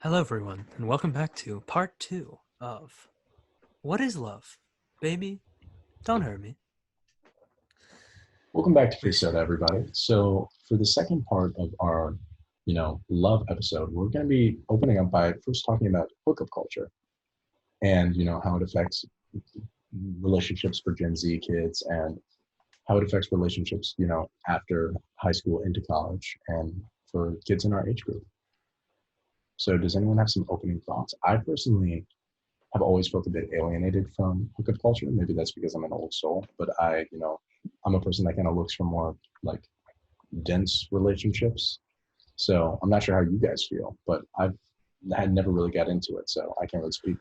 Hello, everyone, and welcome back to part two of What is Love? Baby, don't hurt me. Welcome back to Free Soda, everybody. So, for the second part of our, love episode, we're going to be opening up by first talking about hookup culture and, how it affects relationships for Gen Z kids and how it affects relationships, after high school into college and for kids in our age group. So, does anyone have some opening thoughts? I personally have always felt a bit alienated from hookup culture. Maybe that's because I'm an old soul, but I'm a person that kind of looks for more like dense relationships. So I'm not sure how you guys feel, but I've had never really got into it, so I can't really speak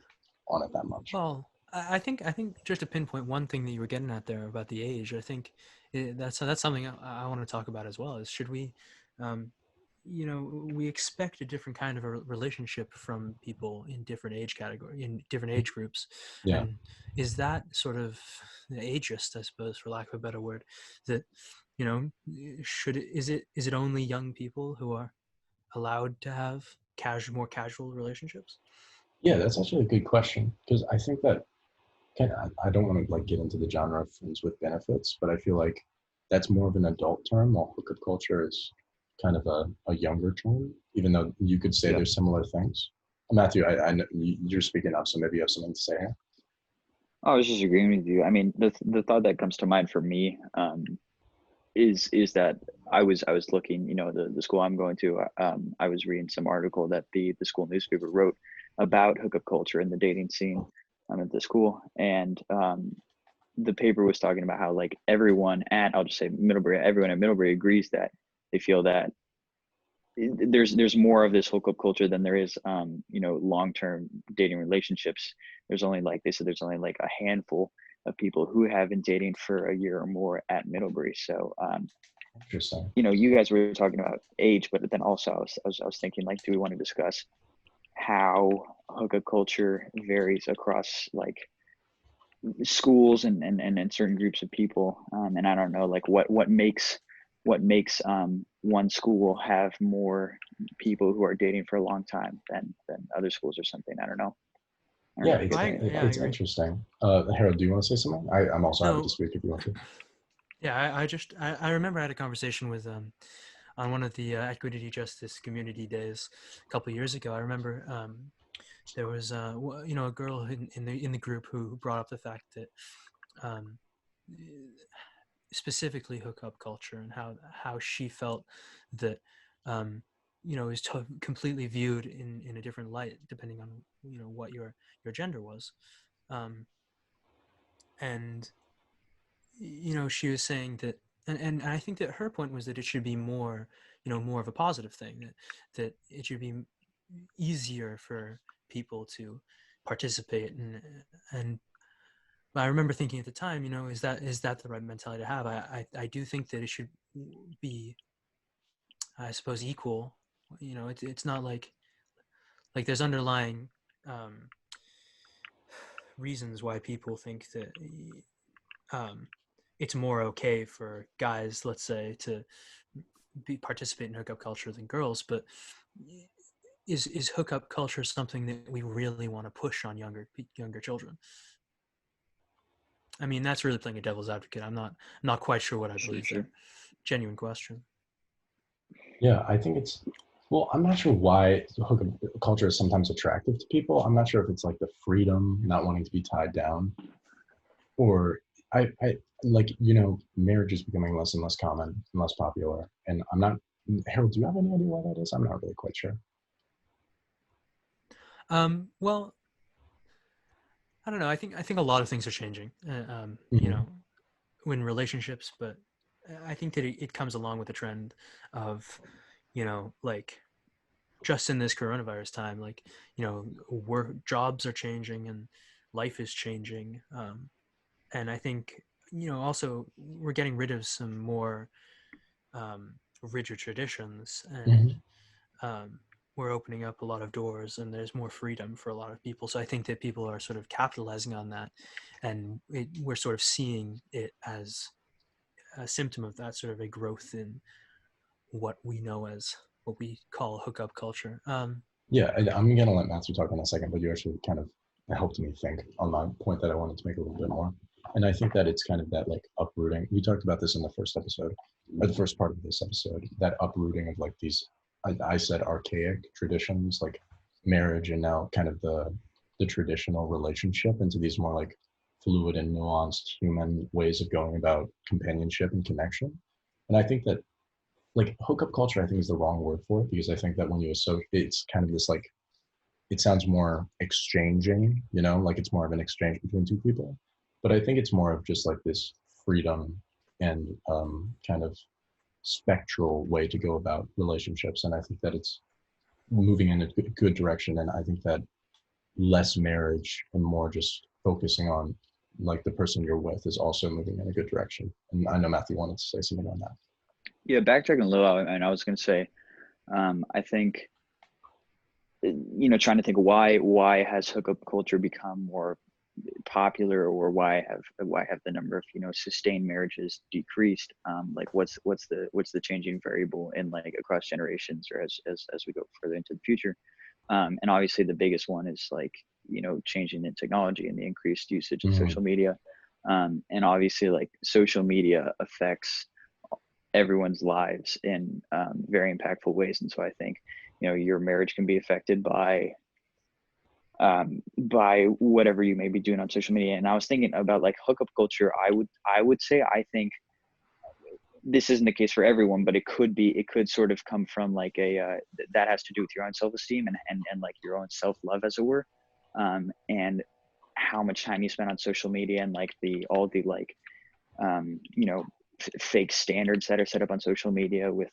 on it that much. Well, I think just to pinpoint one thing that you were getting at there about the age, I think that's something I want to talk about as well. Is should we, um, we expect a different kind of a relationship from people in different age category, in different age groups, Yeah, and is that sort of ageist, I suppose, for lack of a better word, that is it only young people who are allowed to have more casual relationships? yeah, that's actually a good question because I think that I don't want to like get into the genre of friends with benefits, but I feel like that's more of an adult term, while hookup culture is kind of a younger term, even though you could say Yeah, there's similar things. Matthew, I know you're speaking up, so maybe you have something to say here. I was just agreeing with you. I mean, the thought that comes to mind for me is that I was looking, the school I'm going to. I was reading some article that the school newspaper wrote about hookup culture and the dating scene at the school, and the paper was talking about how like everyone at I'll just say Middlebury, everyone at Middlebury agrees that they feel that there's more of this hookup culture than there is long-term dating relationships. There's only like they said there's only like a handful of people who have been dating for a year or more at Middlebury. So Interesting. you guys were talking about age, but then also I was thinking, like, do we want to discuss how hookup culture varies across like schools and certain groups of people, and I don't know, like what makes one school have more people who are dating for a long time than other schools or something. I don't Yeah, know if you guys have any Yeah, I it's thoughts. agree. interesting. Harold, do you want to say something? I'm also happy to No, speak if you want to. yeah, I remember I had a conversation with on one of the equity justice community days a couple of years ago. I remember there was a girl in the group who brought up the fact that um, specifically hookup culture and how she felt that um, is completely viewed in a different light depending on what your gender was, um, and she was saying that, and I think that her point was that it should be more, more of a positive thing, that it should be easier for people to participate, and I remember thinking at the time, is that the right mentality to have? I do think that it should be, I suppose, equal. It's not like there's underlying um, reasons why people think that um, it's more okay for guys, let's say, to participate in hookup culture than girls. But is hookup culture something that we really want to push on younger children? I mean, that's really playing a devil's advocate. I'm not quite sure what I Sure, believe sure. there. Genuine question. Yeah, I think well, I'm not sure why hookup culture is sometimes attractive to people. I'm not sure if it's like the freedom, not wanting to be tied down, or I like, marriage is becoming less and less common and less popular. And I'm not, Harold, do you have any idea why that is? I'm not really quite sure. Well, I don't know. I think a lot of things are changing. Hmm. In relationships, but I think that it comes along with the trend of, like just in this coronavirus time, like work jobs are changing and life is changing, and I think also we're getting rid of some more rigid traditions, and Hmm. um, we're opening up a lot of doors, and there's more freedom for a lot of people. So I think that people are sort of capitalizing on that, and we're sort of seeing it as a symptom of that, sort of a growth in what we know as what we call hookup culture. Yeah, I'm gonna let Matthew talk in a second, but you actually kind of helped me think on my point that I wanted to make a little bit more. And I think that it's kind of that like uprooting. We talked about this in the first episode, or the first part of this episode, that uprooting of like these, I said archaic traditions like marriage and now kind of the traditional relationship into these more like fluid and nuanced human ways of going about companionship and connection. And I think that like hookup culture, I think is the wrong word for it because I think that when you associate, it's kind of this like it sounds more exchanging, you know, like it's more of an exchange between two people. But I think it's more of just like this freedom and kind of spectral way to go about relationships. And I think that it's moving in a good direction. And I think that less marriage and more just focusing on like the person you're with is also moving in a good direction. And I know Matthew wanted to say something on that. Yeah, backtracking a little, and I was going to say, I think, trying to think why has hookup culture become more popular, or why have the number of sustained marriages decreased? Like what's the changing variable in like across generations, or as we go further into the future? And obviously the biggest one is like changing in technology and the increased usage of social media. And obviously like social media affects everyone's lives in very impactful ways. And so I think your marriage can be affected by whatever you may be doing on social media. And I was thinking about like hookup culture. I would say, I think this isn't the case for everyone, but it could sort of come from like that has to do with your own self-esteem and like your own self-love, as it were. And how much time you spend on social media, and like all the like fake standards that are set up on social media with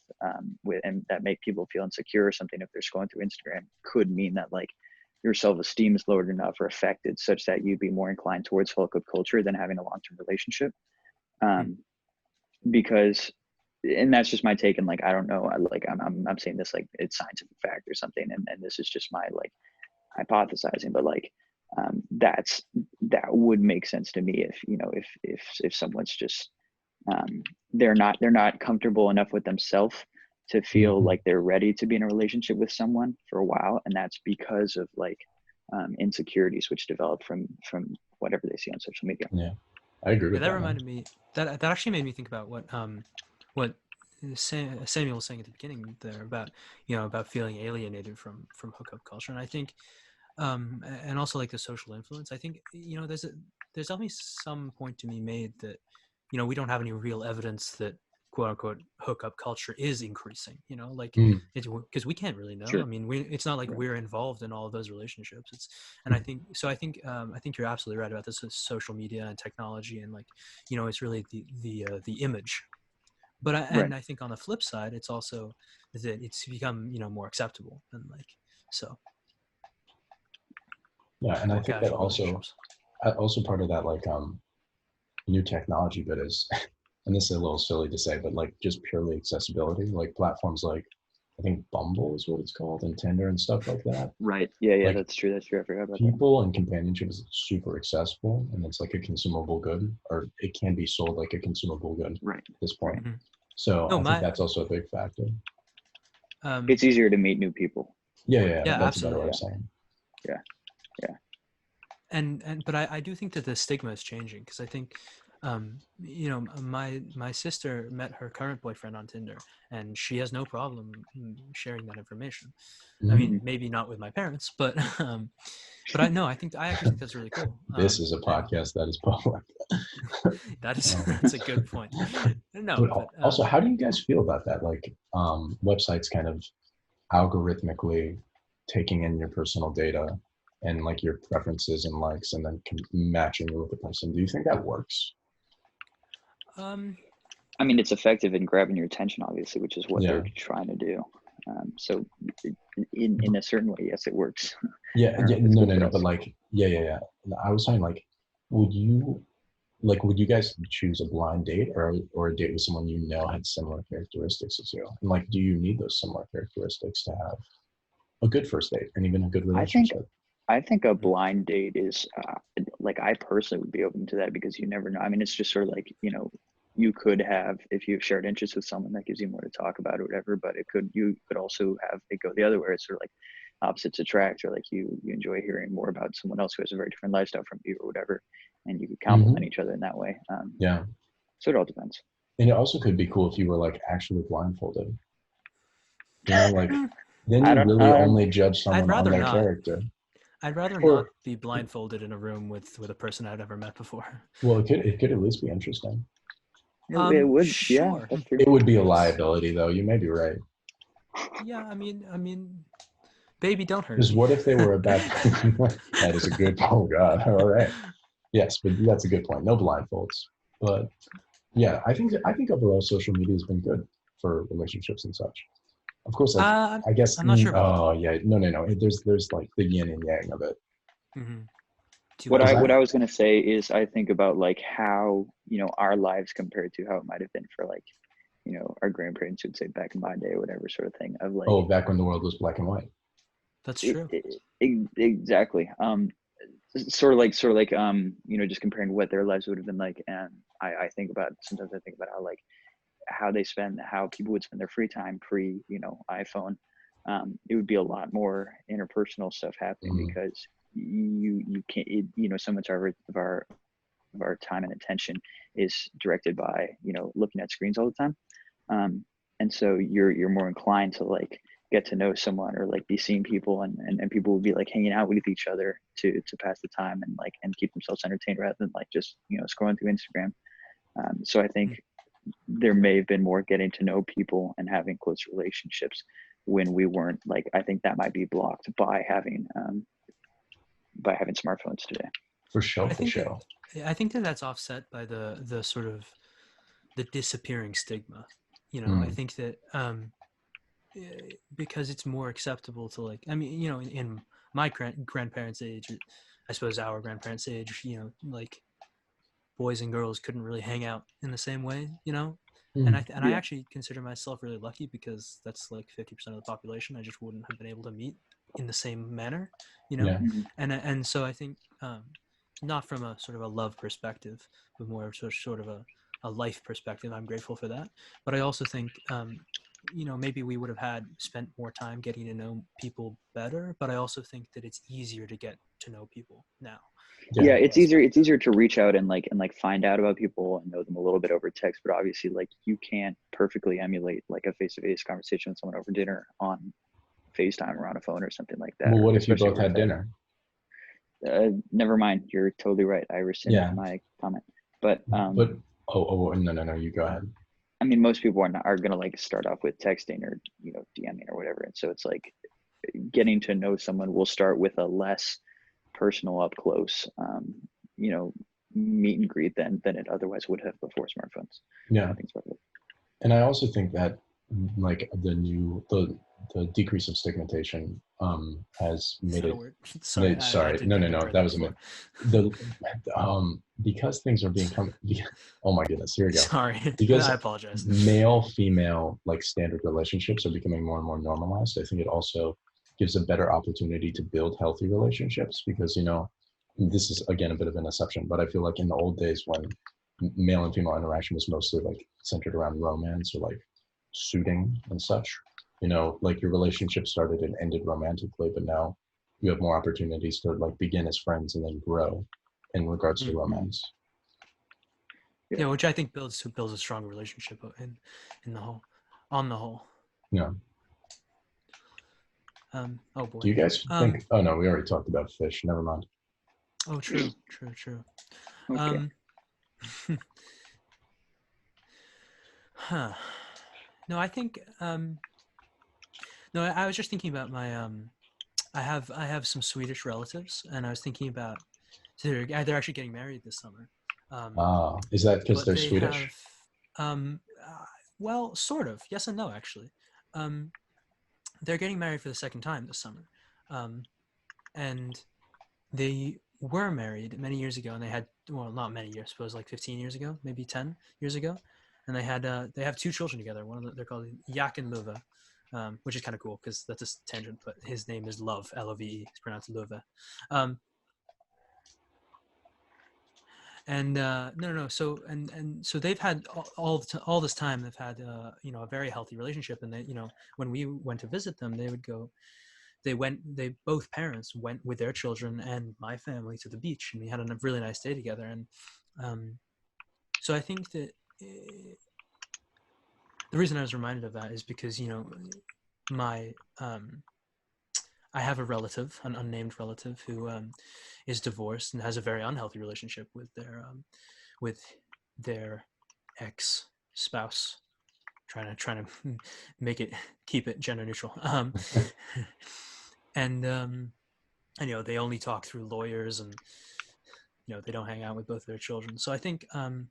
and that make people feel insecure or something if they're scrolling through Instagram, could mean that like your self-esteem is lowered enough or affected such that you'd be more inclined towards hookup culture than having a long-term relationship. Because, and that's just my take, and like I don't know, I'm saying this like it's scientific fact or something, and this is just my like hypothesizing, but like that would make sense to me if someone's just they're not comfortable enough with themselves to feel like they're ready to be in a relationship with someone for a while, and that's because of like insecurities which develop from whatever they see on social media. Yeah, I agree with that. that. Reminded me that actually made me think about what Samuel was saying at the beginning there about feeling alienated from hookup culture. And I think and also like the social influence, I think there's definitely some point to be made that we don't have any real evidence that quote unquote hookup culture is increasing, like it's because we can't really know. Sure. I mean, it's not like Right. we're involved in all of those relationships. And I think you're absolutely right about this with social media and technology, and like it's really the image. But Right. I think on the flip side, it's also that it's become more acceptable, and like so. Yeah, and I More think that casual relationships. also part of that like new technology bit is, and this is a little silly to say, but like just purely accessibility, like platforms like I think Bumble is what it's called, and Tinder and stuff like that. Right. Yeah. Like That's true. I forgot about that. people and companionship is super accessible, and it's like a consumable good, or it can be sold like a consumable good Right. at this point. Mhm. So No, I think that's also a big factor. It's easier to meet new people. Yeah, yeah, that's a better way absolutely. of saying. Yeah. But I do think that the stigma is changing, because I think my sister met her current boyfriend on Tinder, and she has no problem sharing that information. I mean, maybe not with my parents, but I actually think that's really cool. This is a podcast that is public. That's a good point. No, but also, how do you guys feel about that? Like websites kind of algorithmically taking in your personal data and like your preferences and likes, and then matching you with the person. Do you think that works? I mean, it's effective in grabbing your attention, obviously, which is what they're trying to do. So in a certain way, yes, it works. No, but like, yeah. I was saying, like, would you guys choose a blind date or a date with someone you know had similar characteristics as you? And like, do you need those similar characteristics to have a good first date and even a good relationship? I think a blind date is like, I personally would be open to that, because you never know. I mean, it's just sort of like, you could have, if you've shared interests with someone, that gives you more to talk about or whatever, but you could also have it go the other way. It's sort of like opposites attract, or like you enjoy hearing more about someone else who has a very different lifestyle from you or whatever, and you could complement each other in that way. Yeah. So it all depends. And it also could be cool if you were like actually blindfolded. You know, like then I you don't. really only judge someone on rather their not. character. I'd rather Or- not be blindfolded in a room with a person I've never met before. Well, it could at least be interesting. It would. Yeah, Sure. that's true. It would be a liability, though. You may be right. Yeah, I mean, baby, don't hurt Because me. what if they were a bad? That is a good. Oh God! All right. Yes, but that's a good point. No blindfolds. But yeah, I think overall social media has been good for relationships and such. Of course, like I guess. I'm not sure about Oh yeah, no. There's like the yin and yang of it. Mm-hmm. What I was gonna say is I think about like how, you know, our lives compared to how it might have been for like, you know, our grandparents would say back in my day or whatever sort of thing of like. Oh, back when the world was black and white. That's true. Exactly. Sort of like you know, just comparing what their lives would have been like, and sometimes I think about how people would spend their free time pre, you know, iPhone. It would be a lot more interpersonal stuff happening because you can't, you know, so much of our time and attention is directed by, you know, looking at screens all the time. And so you're more inclined to like get to know someone or like be seeing people, and people would be like hanging out with each other to pass the time and like and keep themselves entertained rather than like just, you know, scrolling through Instagram. So I think there may have been more getting to know people and having close relationships when we weren't, like, I think that might be blocked by having smartphones today. For sure. I think that's offset by the sort of the disappearing stigma. You know, I think that because it's more acceptable to like, I mean, you know, in my grandparents' age, I suppose our grandparents' age, you know, like boys and girls couldn't really hang out in the same way, you know. And I actually consider myself really lucky because that's like 50% of the population I just wouldn't have been able to meet in the same manner, you know. And so I think not from a sort of a love perspective, but more of sort of a life perspective, I'm grateful for that. But I also think you know, maybe we would have spent more time getting to know people better, but I also think that it's easier to get to know people now. Yeah, it's easier to reach out and find out about people and know them a little bit over text, but obviously like you can't perfectly emulate like a face-to-face conversation with someone over dinner on FaceTime or on a phone or something like that. Well, what if you both had dinner? Never mind, you're totally right. I rescind my comment. But no, you go ahead. I mean, most people are gonna like start off with texting or, you know, DMing or whatever, and so it's like getting to know someone will start with a less personal, up close, you know, meet and greet than it otherwise would have before smartphones. Yeah, and I also think that like the decrease of stigmatization has made it. Sorry, no, that was a myth. Because things are becoming. Oh my goodness, here we go. Sorry, because I apologize. Male female like standard relationships are becoming more and more normalized. I think it also gives a better opportunity to build healthy relationships because, you know, this is again a bit of an exception, but I feel like in the old days when male and female interaction was mostly like centered around romance or like suiting and such, you know, like your relationship started and ended romantically, but now you have more opportunities to like begin as friends and then grow in regards to romance. Yeah, which I think builds a strong relationship in the whole, on the whole. Yeah. Oh boy. Do you guys think? Oh no, we already talked about fish. Never mind. Oh, true. Okay. Huh. No, I think. No, I was just thinking about my. I have some Swedish relatives, and I was thinking about. So they're actually getting married this summer. Is that because they're Swedish? Well, sort of. Yes and no, actually. They're getting married for the second time this summer, and they were married many years ago, and they had, well, not many years, I suppose like 15 years ago, maybe 10 years ago, and they have two children together. They're called Jak and Love, which is kind of cool because that's a tangent, but his name is Love, Love. It's pronounced Love. And no. So so they've had all this time. They've had you know, a very healthy relationship, and they, you know, when we went to visit them, they would go both parents went with their children and my family to the beach, and we had a really nice day together. And so I think that the reason I was reminded of that is because, my I have a relative, an unnamed relative, who is divorced and has a very unhealthy relationship with their ex spouse, trying to keep it gender neutral. And they only talk through lawyers, and they don't hang out with both their children. So I think, and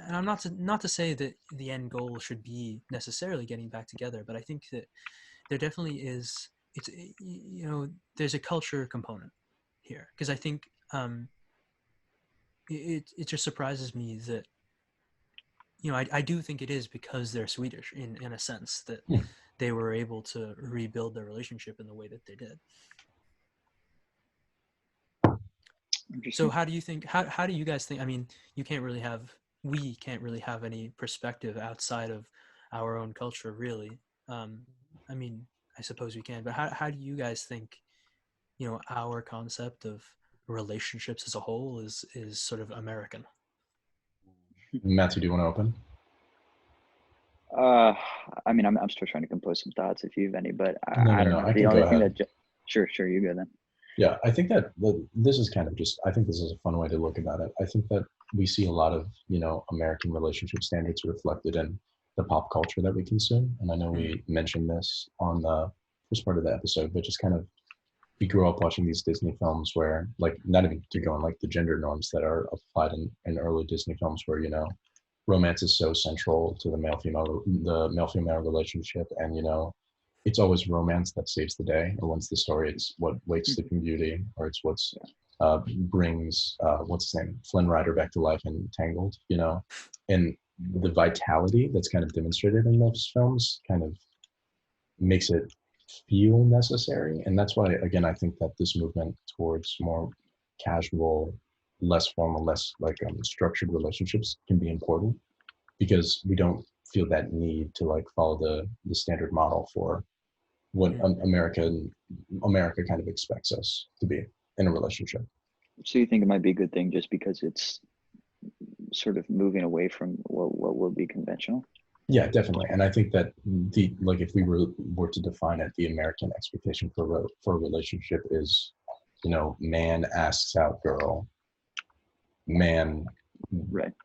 I'm not to say that the end goal should be necessarily getting back together, but I think that there definitely is. There's a culture component here, because I think it just surprises me that I do think it is because they're Swedish in a sense that they were able to rebuild their relationship in the way that they did. So how do you think? How do you guys think? I mean, we can't really have any perspective outside of our own culture, really. I mean, I suppose we can, but how do you guys think, our concept of relationships as a whole is sort of American? Matthew, do you want to open? I mean, I'm still trying to compose some thoughts if you have any, but No, I don't know. I The can only go thing ahead. sure, you go then. Yeah, I think that this is kind of just, I think this is a fun way to look about it. I think that we see a lot of, American relationship standards reflected in the pop culture that we consume. And I know we mentioned this on the first part of the episode, but just kind of, we grew up watching these Disney films where, like, not even to go on like the gender norms that are applied in early Disney films where, romance is so central to the male-female relationship. And, it's always romance that saves the day, or once the story, it's what wakes Sleeping Beauty, or it's what's brings what's his name, Flynn Rider, back to life in Tangled. And the vitality that's kind of demonstrated in those films kind of makes it feel necessary. And that's why, again, I think that this movement towards more casual, less formal, less like structured relationships can be important, because we don't feel that need to like follow the standard model for what America kind of expects us to be in a relationship. So you think it might be a good thing just because it's sort of moving away from what would be conventional? Yeah, definitely. And I think that if we were to define it, the American expectation for a relationship is, man asks out girl, man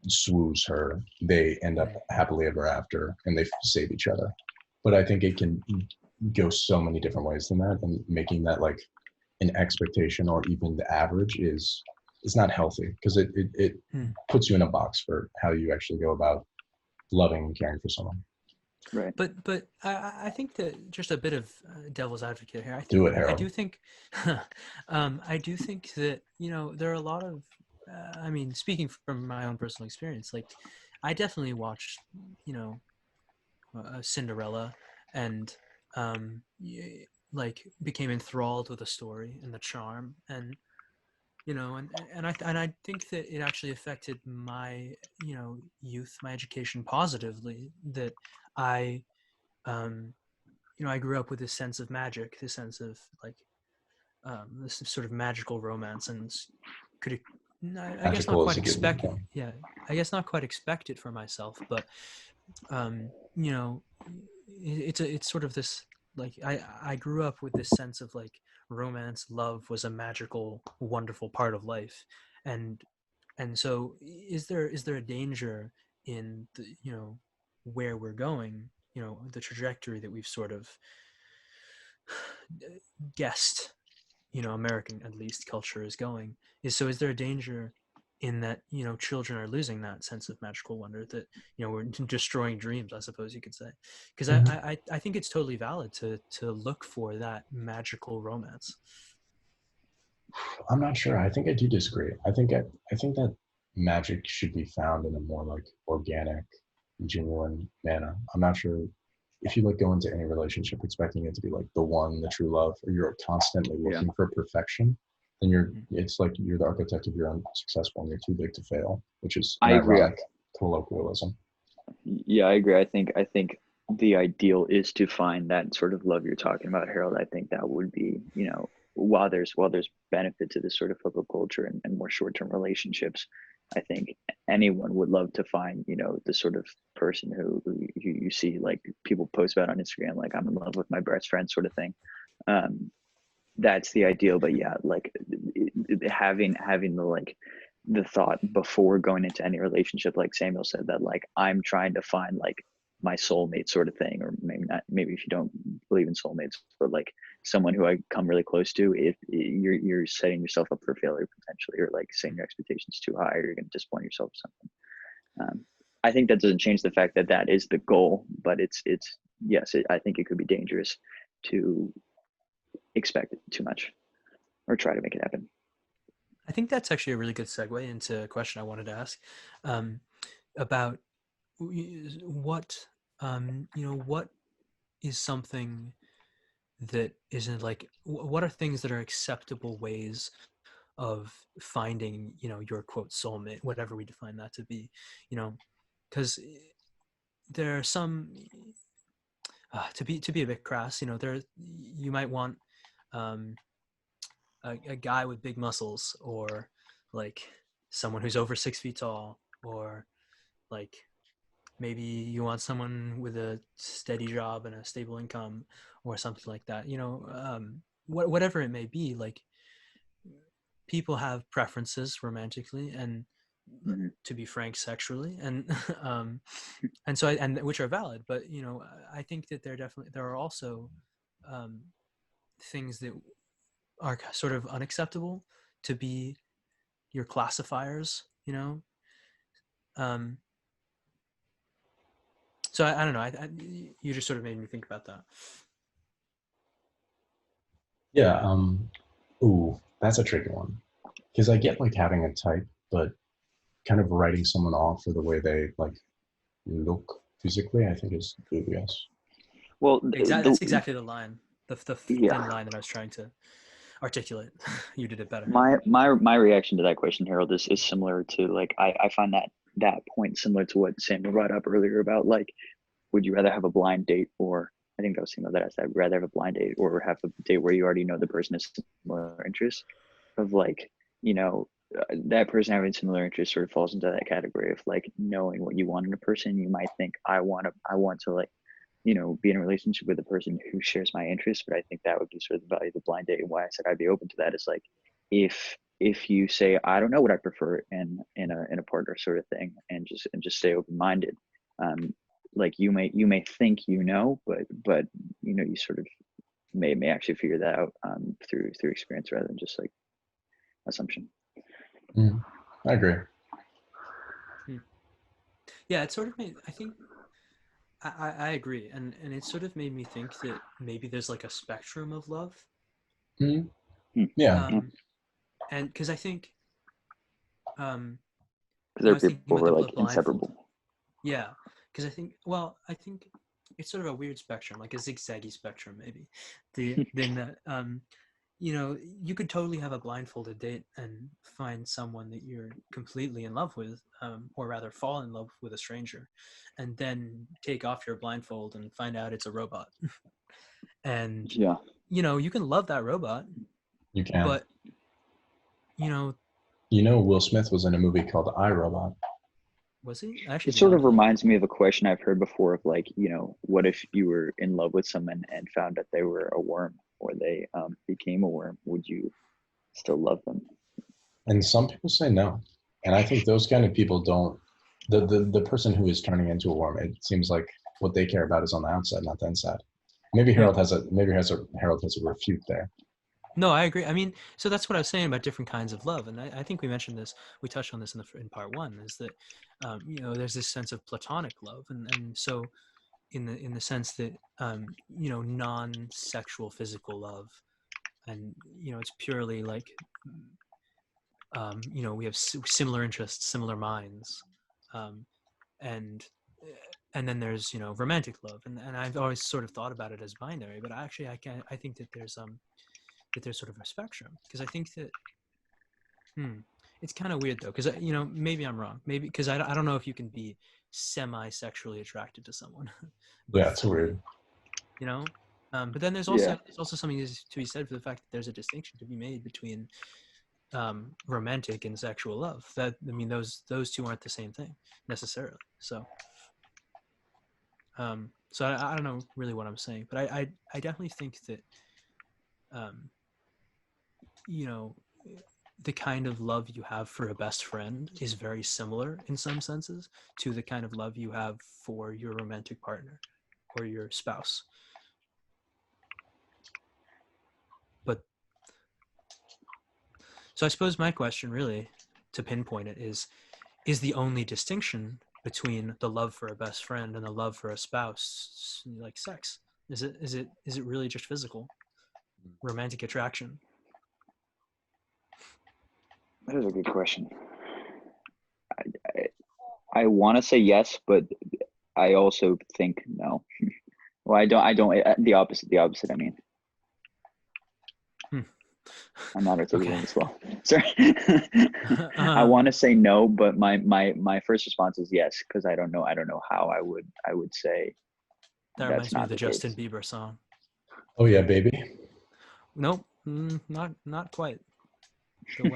swoos her, they end up happily ever after, and they save each other. But I think it can go so many different ways than that, and making that like an expectation or even the average is not healthy, because it puts you in a box for how you actually go about loving and caring for someone. Right. But I think that, just a bit of devil's advocate here, Do it, Harold. I do think that there are a lot of I mean, speaking from my own personal experience, like I definitely watched Cinderella, and like became enthralled with the story and the charm, and I think that it actually affected my youth, my education positively, that I I grew up with this sense of magic, this sense of like this sort of magical romance, and I guess not quite expect it. Yeah, I guess not quite expect it for myself, but it's sort of this, like I grew up with this sense of like romance, love was a magical, wonderful part of life, and so is there a danger in the where we're going, the trajectory that we've sort of guessed, American, at least, culture is going, is there a danger in that children are losing that sense of magical wonder, that we're destroying dreams, I suppose you could say, because I think it's totally valid to look for that magical romance. I'm not sure. I think I do disagree. I think that magic should be found in a more like organic, genuine manner. I'm not sure if you like go into any relationship expecting it to be like the one, the true love, or you're constantly looking for perfection, then it's like you're the architect of your own successful and you're too big to fail, which is an ironic colloquialism. Yeah, I agree. I think the ideal is to find that sort of love you're talking about, Harold. I think that would be, while there's benefit to this sort of hookup culture and more short-term relationships, I think anyone would love to find, the sort of person who you see like people post about on Instagram, like I'm in love with my best friend sort of thing. Um, that's the ideal, but yeah, like having the thought before going into any relationship, like Samuel said, that like I'm trying to find like my soulmate sort of thing, or maybe not, maybe if you don't believe in soulmates, but like someone who I come really close to, if you're setting yourself up for failure potentially, or like setting your expectations too high, or you're going to disappoint yourself or something. I think that doesn't change the fact that that is the goal, but it's yes, I think it could be dangerous to expect too much or try to make it happen. I think that's actually a really good segue into a question I wanted to ask, um, about what what is something that isn't like what are things that are acceptable ways of finding your quote soulmate, whatever we define that to be, you know because there are some, to be a bit crass, there you might want, um, a guy with big muscles, or like someone who's over 6 feet tall, or like maybe you want someone with a steady job and a stable income, or something like that. Whatever it may be, like people have preferences romantically, and Mm-hmm. to be frank, sexually, and and so and which are valid. But I think that there are also, um, things that are sort of unacceptable to be your classifiers. um so I don't know, you just sort of made me think about that. Yeah. Ooh, that's a tricky one because I get like having a type, but kind of writing someone off for the way they like look physically, I think is dubious. Well, Exactly, that's exactly the line, the thin yeah, line that I was trying to articulate. You did it better. my reaction to that question, Harold, is similar to like I find that point similar to what Samuel brought up earlier about like, would you rather have a blind date, or I think that was Samuel that asked that, rather have a blind date or have a date where you already know the person has similar interests, of like, that person having similar interests sort of falls into that category of like knowing what you want in a person. You might think I want to like, be in a relationship with a person who shares my interests. But I think that would be sort of the value of the blind date. And why I said I'd be open to that is like, if you say I don't know what I prefer in a partner sort of thing, and just stay open minded, um, like you may think but you sort of may actually figure that out, through experience rather than just like assumption. Mm, I agree. Hmm. Yeah, it sort of made, I think, I agree, and it sort of made me think that maybe there's like a spectrum of love. Mm, Hmm. yeah. Yeah, um and because I think, um because there I are was thinking people about who are the like blindfold. inseparable. Yeah, because I think it's sort of a weird spectrum, like a zigzaggy spectrum, maybe. Then that, you could totally have a blindfolded date and find someone that you're completely in love with, or rather fall in love with a stranger, and then take off your blindfold and find out it's a robot. And Yeah. you can love that robot, You can. but you know Will Smith was in a movie called I, Robot. was he? I actually It did sort not of know that. reminds me of a question I've heard before of like, what if you were in love with someone and found that they were a worm, or they became a worm? Would you still love them? And some people say no. And I think those kind of people don't. The person who is turning into a worm, it seems like what they care about is on the outside, not the inside. Maybe Hmm. Harold has a refute there. No, I agree. I mean, so that's what I was saying about different kinds of love, and I think we mentioned this. We touched on this in part one. Is that, there's this sense of platonic love, and so in the sense that, non-sexual physical love, and it's purely like, we have similar interests, similar minds, um, and and then there's romantic love, and I've always sort of thought about it as binary, but actually I think that there's sort of a spectrum, because I think that, it's kind of weird though, because maybe I'm wrong, maybe because I don't know if you can be semi-sexually attracted to someone. Yeah, it's weird. You know, but then there's Yeah. also something to be said for the fact that there's a distinction to be made between romantic and sexual love. That, I mean, those two aren't the same thing necessarily. So I don't know really what I'm saying, but I definitely think that you know, the kind of love you have for a best friend is very similar in some senses to the kind of love you have for your romantic partner or your spouse. But so I suppose my question really, to pinpoint it, is the only distinction between the love for a best friend and the love for a spouse like sex? Is it really just physical, romantic attraction? That is a good question. I want to say yes, but I also think no. Well, I don't, the opposite, I mean. I'm not articulating this well. Sorry. I want to say no, but my first response is yes, because I don't know how I would say that that's reminds me not of the the Justin case. Bieber song. Oh yeah, baby. Nope, not quite.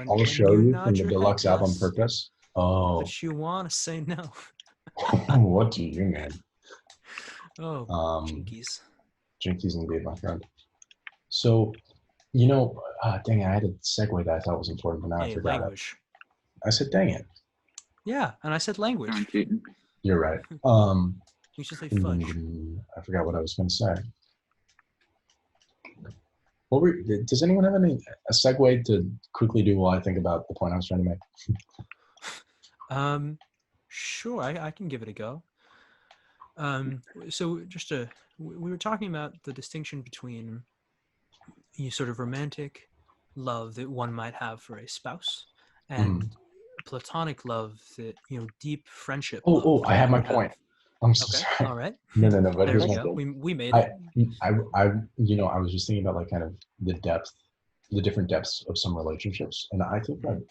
I'll show you from the deluxe album yes, Purpose. Oh, but you want to say no. what do you mean? Oh, jinkies. Jinkies indeed, my friend. So, dang it, I had a segue that I thought was important, but now I forgot Language. it. I said, dang it. Yeah, and I said language. You're right. You should say fudge. I forgot what I was going to say. Does anyone have a segue to quickly do while I think about the point I was trying to make? Sure, I can give it a go. So we were talking about the distinction between sort of romantic love that one might have for a spouse and platonic love that, deep friendship. Oh, I have my point. I'm so okay. sorry. All right. No. But there here's we my go. thing. We made it. I was just thinking about like kind of the different depths of some relationships, and I think that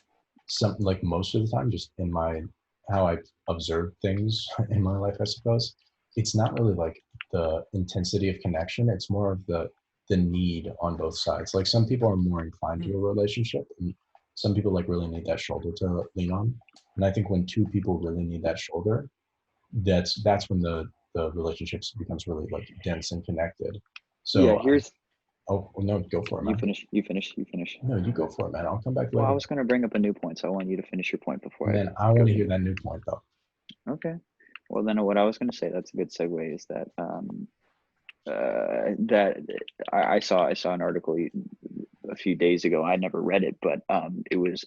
most of the time, just in how I observe things in my life, I suppose, it's not really like the intensity of connection. It's more of the need on both sides. Like some people are more inclined to a relationship, and some people like really need that shoulder to lean on. And I think when two people really need that shoulder, that's when the relationships becomes really like dense and connected. So yeah, no, go for it, man. You finish. No, you go for it, man. I'll come back later. Well, I was going to bring up a new point, so I want you to finish your point before. And then I want to hear that new point, though. Okay. Well, then what I was going to say, that's a good segue, is that that I saw an article a few days ago. I never read it, but it was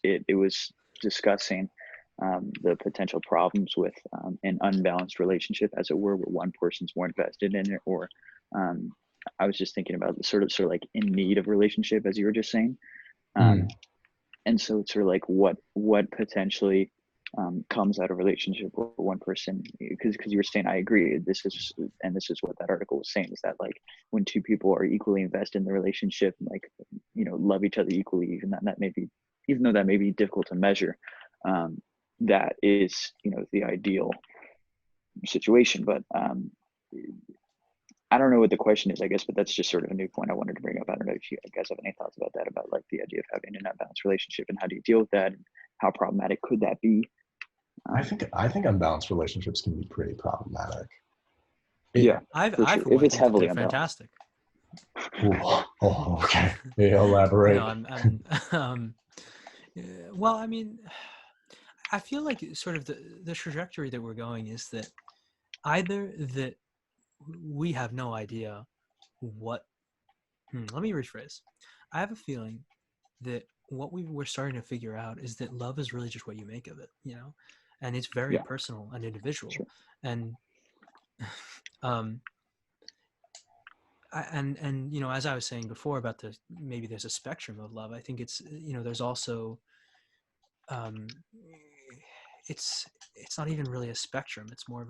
discussing the potential problems with an unbalanced relationship, as it were, where one person's more invested in it, or I was just thinking about the sort of like in need of relationship, as you were just saying. And so it's sort of like what potentially comes out of a relationship where one person, because you were saying, I agree, this is what that article was saying, is that like when two people are equally invested in the relationship, and like, love each other equally, even though that may be difficult to measure, that is, the ideal situation. But I don't know what the question is, I guess, but that's just sort of a new point I wanted to bring up. I don't know if you guys have any thoughts about that, about like the idea of having an unbalanced relationship, and how do you deal with that, and how problematic could that be? I think unbalanced relationships can be pretty problematic. I've if it's heavily unbalanced. Fantastic. Okay. Elaborate. Well, I mean, I feel like sort of the trajectory that we're going is that either that we have no idea what. Let me rephrase. I have a feeling that what we're starting to figure out is that love is really just what you make of it, and it's very personal and individual. Sure. And as I was saying before about maybe there's a spectrum of love. I think it's, there's also it's not even really a spectrum. It's more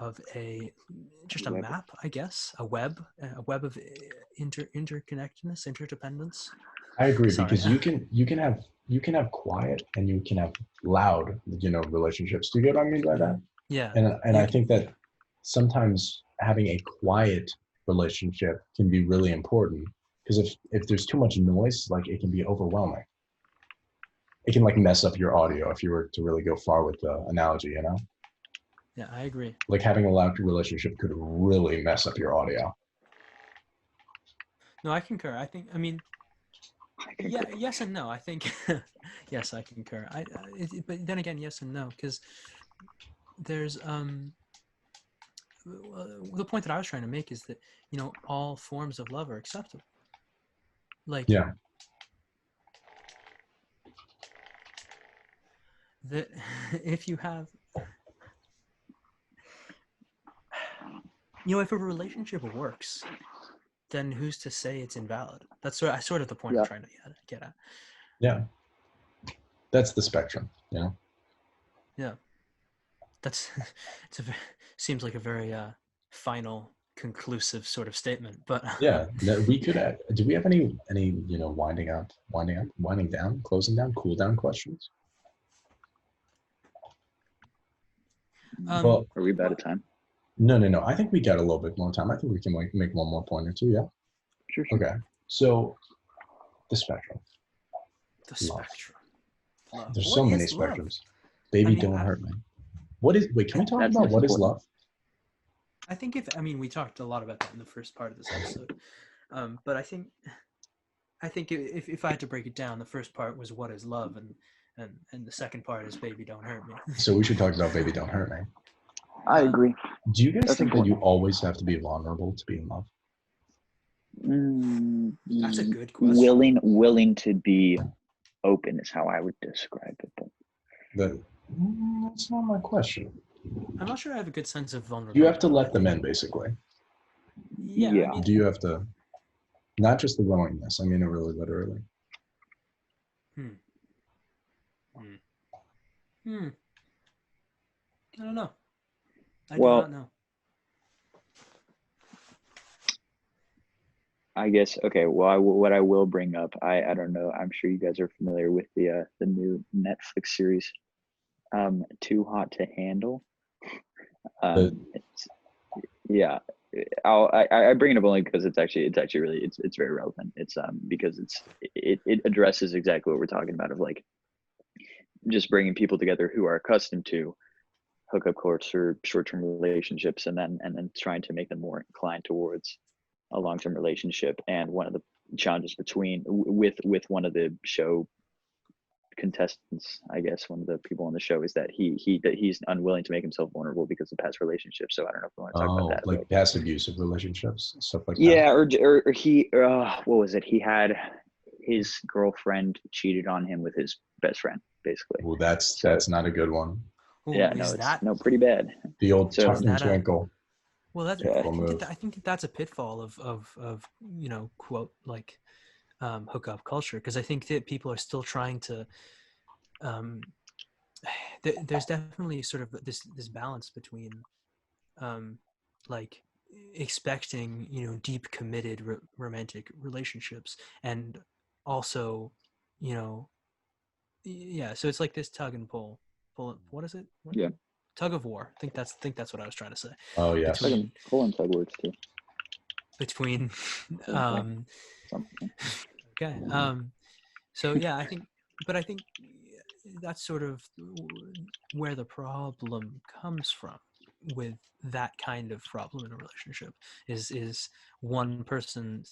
of a just a map, I guess, a web of interconnectedness, interdependence. I agree. Sorry. Because you can have you can have quiet and you can have loud, relationships. Do you get what I mean by that? Yeah. And You I think that sometimes having a quiet relationship can be really important, because if there's too much noise, like, it can be overwhelming. It can, like, mess up your audio if you were to really go far with the analogy, Yeah, I agree. like having a loud relationship could really mess up your audio. No, I concur. I mean, I concur. yeah, yes and no. I think, yes, I concur. But then again, yes and no, because there's the point that I was trying to make is that all forms of love are acceptable. Like, Yeah. that if you have, if a relationship works, then who's to say it's invalid? That's sort of the point I'm trying to get at. Yeah. That's the spectrum, Yeah. That's seems like a very final, conclusive sort of statement, but Yeah, we could add. Do we have any winding up, winding down, closing down, cool down questions? Well, Are we bad at time? no. I think we got a little bit more time. I think we can make one more point or two. Yeah. Sure. Okay. So, the spectrum. The spectrum. Love. There's What so many is love? spectrums. Baby, don't hurt me. What is? Wait, can we talk about what is love? I think we talked a lot about that in the first part of this episode, but I think if I had to break it down, the first part was what is love, and the second part is baby, don't hurt me. So we should talk about baby, don't hurt me. I agree. Do you guys That's think important. that you always have to be vulnerable to be in love? That's a good question. Willing to be open is how I would describe it. But That's not my question. I'm not sure I have a good sense of vulnerability. You have to let them in, basically. Yeah. Do you have to? Not just the willingness. I mean it really literally. I don't know. I do not know. I guess, okay, well, what I will bring up, I don't know, I'm sure you guys are familiar with the new Netflix series, Too Hot to Handle. Yeah, I bring it up only because it's actually really, it's very relevant. It's because it addresses exactly what we're talking about, of like just bringing people together who are accustomed to hookup culture, short-term relationships, and then trying to make them more inclined towards a long-term relationship. And one of the challenges with one of the show contestants, I guess one of the people on the show, is that he's unwilling to make himself vulnerable because of past relationships. So I don't know if we want to talk about that. Like past abusive relationships, stuff like that. Yeah, or he what was it? He had his girlfriend cheated on him with his best friend, basically. Well, that's not a good one. Yeah, no, pretty bad. The old tuck and twinkle. Well, I think that's a pitfall of quote, like, hookup culture, because I think that people are still trying to there's definitely sort of this balance between like expecting deep committed romantic relationships, and also so it's like this tug and pull, what is it? Tug of war. I think that's what I was trying to say. Oh yeah, pull and tug words too. Between okay. So yeah, I think that's sort of where the problem comes from with that kind of problem in a relationship, is one person,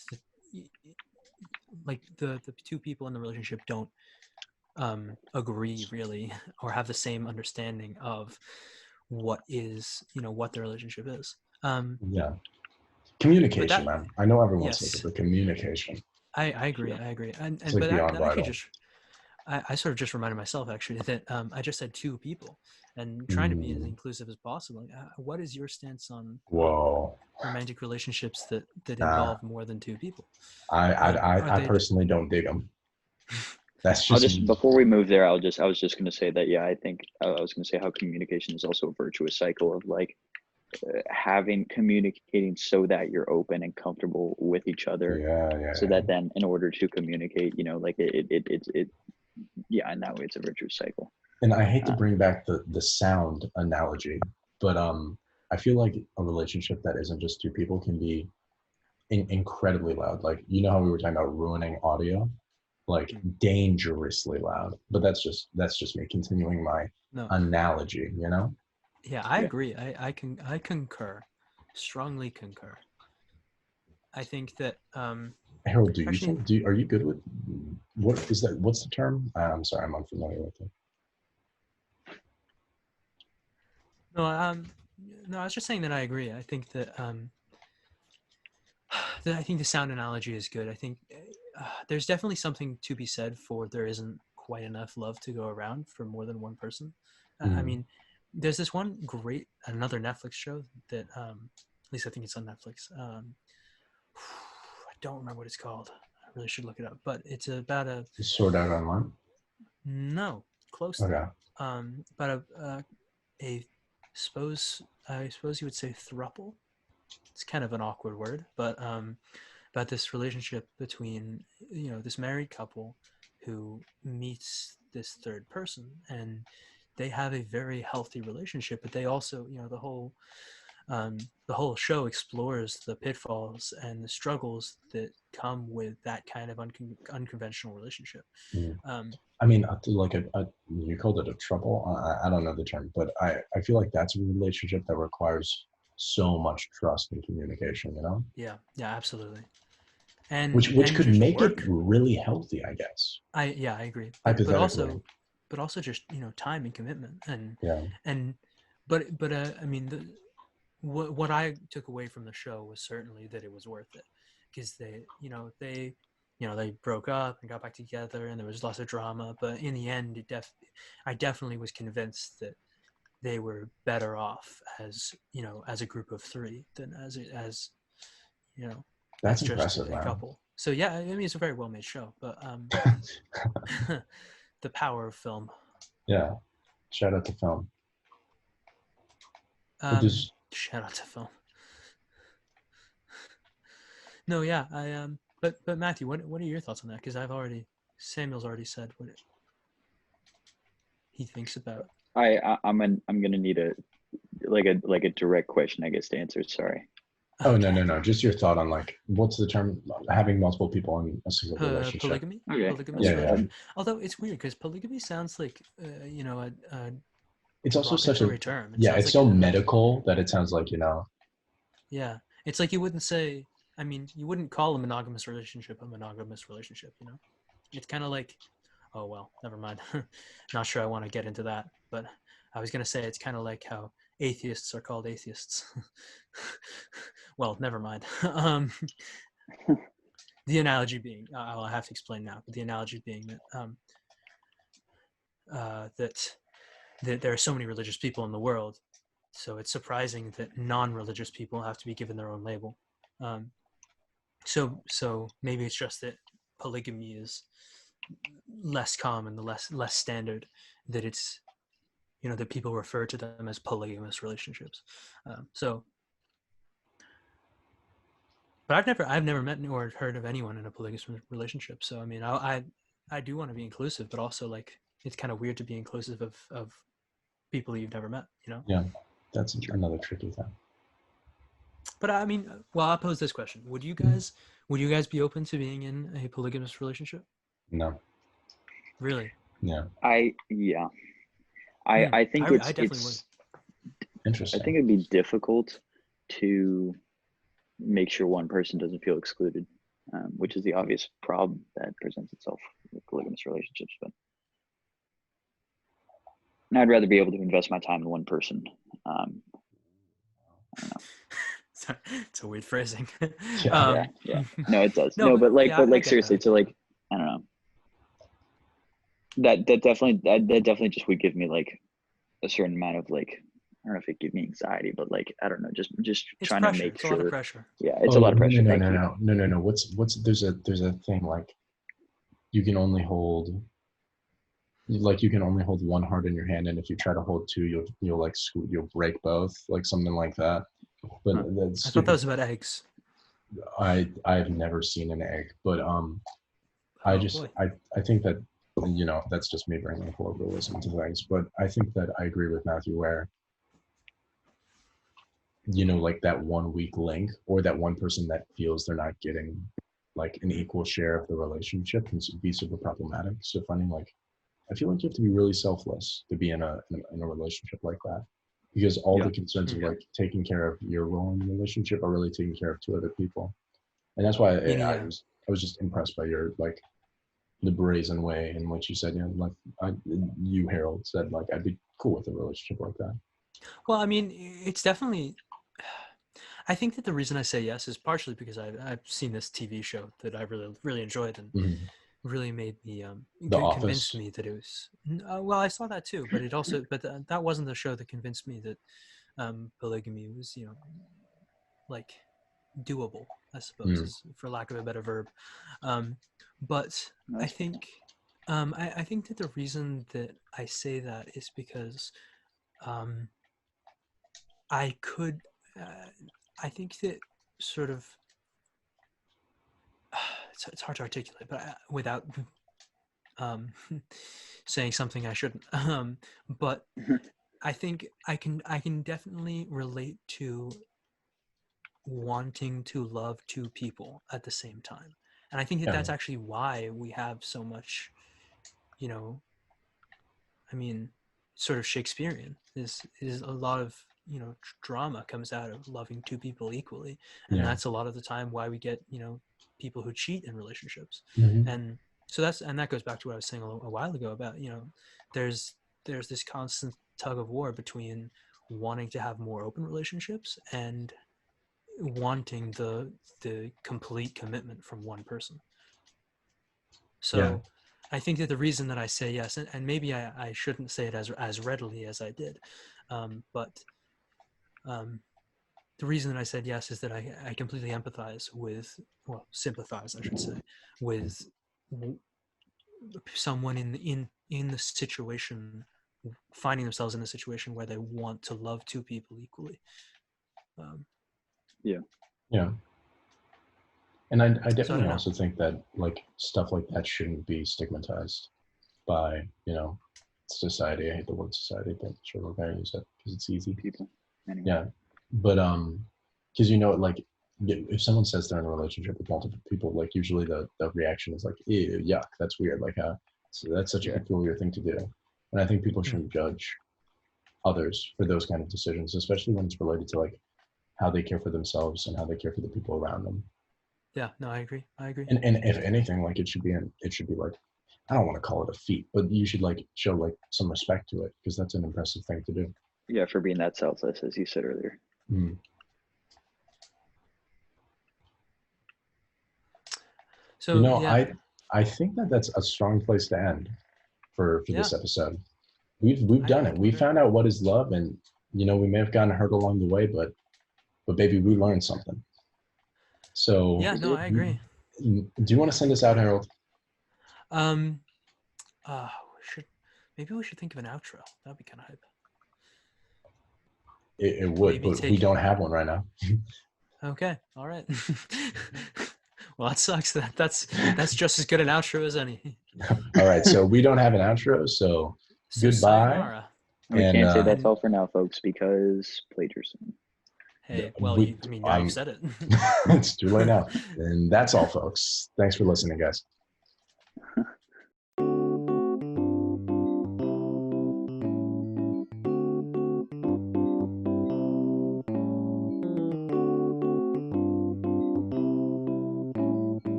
like the two people in the relationship don't agree really, or have the same understanding of what the relationship is. Communication, man. I know everyone says it, Yes. but communication. I agree. And It's like but beyond that vital. actually I sort of just reminded myself actually that I just said two people, and trying to be as inclusive as possible. What is your stance on romantic relationships that involve more than two people? I personally don't dig them. That's just before we move there, I was just going to say that, I think I was going to say how communication is also a virtuous cycle of like communicating so that you're open and comfortable with each other. Yeah. So that then, in order to communicate, like it yeah, in that way, it's a virtuous cycle. And I hate to Uh, bring back the sound analogy, but I feel like a relationship that isn't just two people can be incredibly loud. Like, you know how we were talking about ruining audio, like Mm. dangerously loud. But that's just me continuing my No. analogy, you know? Yeah, I Yeah. agree. I concur, strongly concur. I think that Harold, do you actually think are you good with what's the term? I'm sorry, I'm unfamiliar with it. no no I was just saying that I agree. I think that I think the sound analogy is good. I think there's definitely something to be said for there isn't quite enough love to go around for more than one person. I Mm. mean, there's this one great another Netflix show that at least I think it's on Netflix. I don't remember what it's called. I really should look it up. But it's about a Sword Art Online. no close Okay. though. About a suppose I suppose you would say thruple. It's kind of an awkward word, but about this relationship between this married couple who meets this third person, and they have a very healthy relationship, but they also the whole show explores the pitfalls and the struggles that come with that kind of unconventional relationship. Mm. Um, I mean, like you called it a trouble. I don't know the term, but I feel like that's a relationship that requires so much trust and communication, you know, yeah, yeah, absolutely, and which and could just make it work. really healthy, I guess. I agree, Hypothetically, but also just time and commitment, yeah. and but I mean what I took away from the show was certainly that it was worth it, because they broke up and got back together, and there was lots of drama, but in the end I definitely was convinced that they were better off as a group of three than as you know That's as just impressive, a man. couple. So yeah, I mean it's a very well made show, but the power of film. Yeah. Shout out to film. But um this, Shout out to film. No, yeah, but Matthew, what are your thoughts on that? Because Samuel's already said what he thinks about. I'm gonna need a direct question, I guess, to answer. Sorry. oh no, Okay. no, no. Just your thought on like what's the term? Having multiple people in a single relationship. Polygamy, Okay. polygamous Yeah, Okay. yeah. relationship. Although it's weird because polygamy sounds like a It's also such a derogatory term. It yeah. sounds It's like so medical that it sounds like yeah. It's like you wouldn't say. I mean, you wouldn't call a monogamous relationship a monogamous relationship. It's kind of like, oh well, never mind. Not sure I want to get into that, but I was gonna say it's kind of like how atheists are called atheists. Well, never mind. The analogy being, I'll have to explain now, but the analogy being that there are so many religious people in the world, so it's surprising that non-religious people have to be given their own label. Um, so maybe it's just that polygamy is less common, the less standard, that it's that people refer to them as polygamous relationships. So, but I've never met or heard of anyone in a polygamous relationship. So I mean, I do want to be inclusive, but also like it's kind of weird to be inclusive of people you've never met. yeah. That's another tricky thing. But I mean, well, I'll pose this question: would you guys be open to being in a polygamous relationship? No. Really? Yeah. Yeah. Hmm. I think I definitely would. I Interesting. think it'd be difficult to make sure one person doesn't feel excluded, which is the obvious problem that presents itself with polygamous relationships. But I'd rather be able to invest my time in one person. I don't know. It's a weird phrasing. Yeah. Yeah. No, it does. No, No, but but yeah, I get seriously, that. to like, I don't know. That definitely just would give me like a certain amount of like, I don't know if it give me anxiety, but like, I don't know, just It's trying to pressure. make It's a lot of sure. pressure. Yeah, it's a Oh lot of no, pressure. no, Thank no, you. no, no, no, no. What's there's a thing like you can only hold one heart in your hand, and if you try to hold two, you'll like you'll break both, like something like that. But Huh. that's I thought that stupid. was about eggs. I've never seen an egg, but I Oh just boy. I think that that's just me bringing colloquialism to things. But I think that I agree with Matthew where, like that one weak link or that one person that feels they're not getting like an equal share of the relationship can be super problematic. So finding like, I feel like you have to be really selfless to be in a relationship like that, because all the concerns of like taking care of your role in the relationship are really taking care of two other people. And that's why I was just impressed by your like the brazen way in which you said, you Harold said like I'd be cool with a relationship like that. Well, I mean, it's definitely. I think that the reason I say yes is partially because I've seen this TV show that I really enjoyed and really made me convinced me that it was. Well, I saw that too, but it also that wasn't the show that convinced me that polygamy was like doable, I suppose, for lack of a better verb. But I think I think that the reason that I say that is because I could. I think that sort of it's hard to articulate, but without saying something I shouldn't. But I think I can definitely relate to wanting to love two people at the same time, and I think that that's actually why we have so much, I mean, sort of Shakespearean is a lot of drama comes out of loving two people equally, and that's a lot of the time why we get people who cheat in relationships. And so that goes back to what I was saying a while ago about there's this constant tug of war between wanting to have more open relationships and wanting the complete commitment from one person. So I think that the reason that I say yes, and maybe I shouldn't say it as readily as I did, but the reason that I said yes is that I completely empathize with, well, sympathize, I should say, with someone in the situation, finding themselves in a situation where they want to love two people equally. Yeah. And I definitely also think that like stuff like that shouldn't be stigmatized by, society. I hate the word society, but sure we're going to use it because it's easy. People. Anyway. Yeah. But because like if someone says they're in a relationship with multiple people, like usually the reaction is like, ew, yuck, that's weird. Like so that's such a peculiar thing to do. And I think people shouldn't judge others for those kind of decisions, especially when it's related to like how they care for themselves and how they care for the people around them. Yeah, no, I agree. And if anything, like it should be like, I don't want to call it a feat, but you should like show like some respect to it because that's an impressive thing to do. Yeah, for being that selfless, as you said earlier. So I think that's a strong place to end for this episode. We've done it. We found out what is love, and we may have gotten hurt along the way, but baby, we learned something. So yeah, no, I agree. Do you want to send us out, Harold? Maybe we should think of an outro. That'd be kind of hype. It would, but we don't have one right now. Okay, all right. Well, that sucks. That's just as good an outro as any. All right, so we don't have an outro, so goodbye. Sayonara. We can't say that's all for now, folks, because plagiarism. Hey, well, now you've said it. It's too late now. And that's all, folks. Thanks for listening, guys.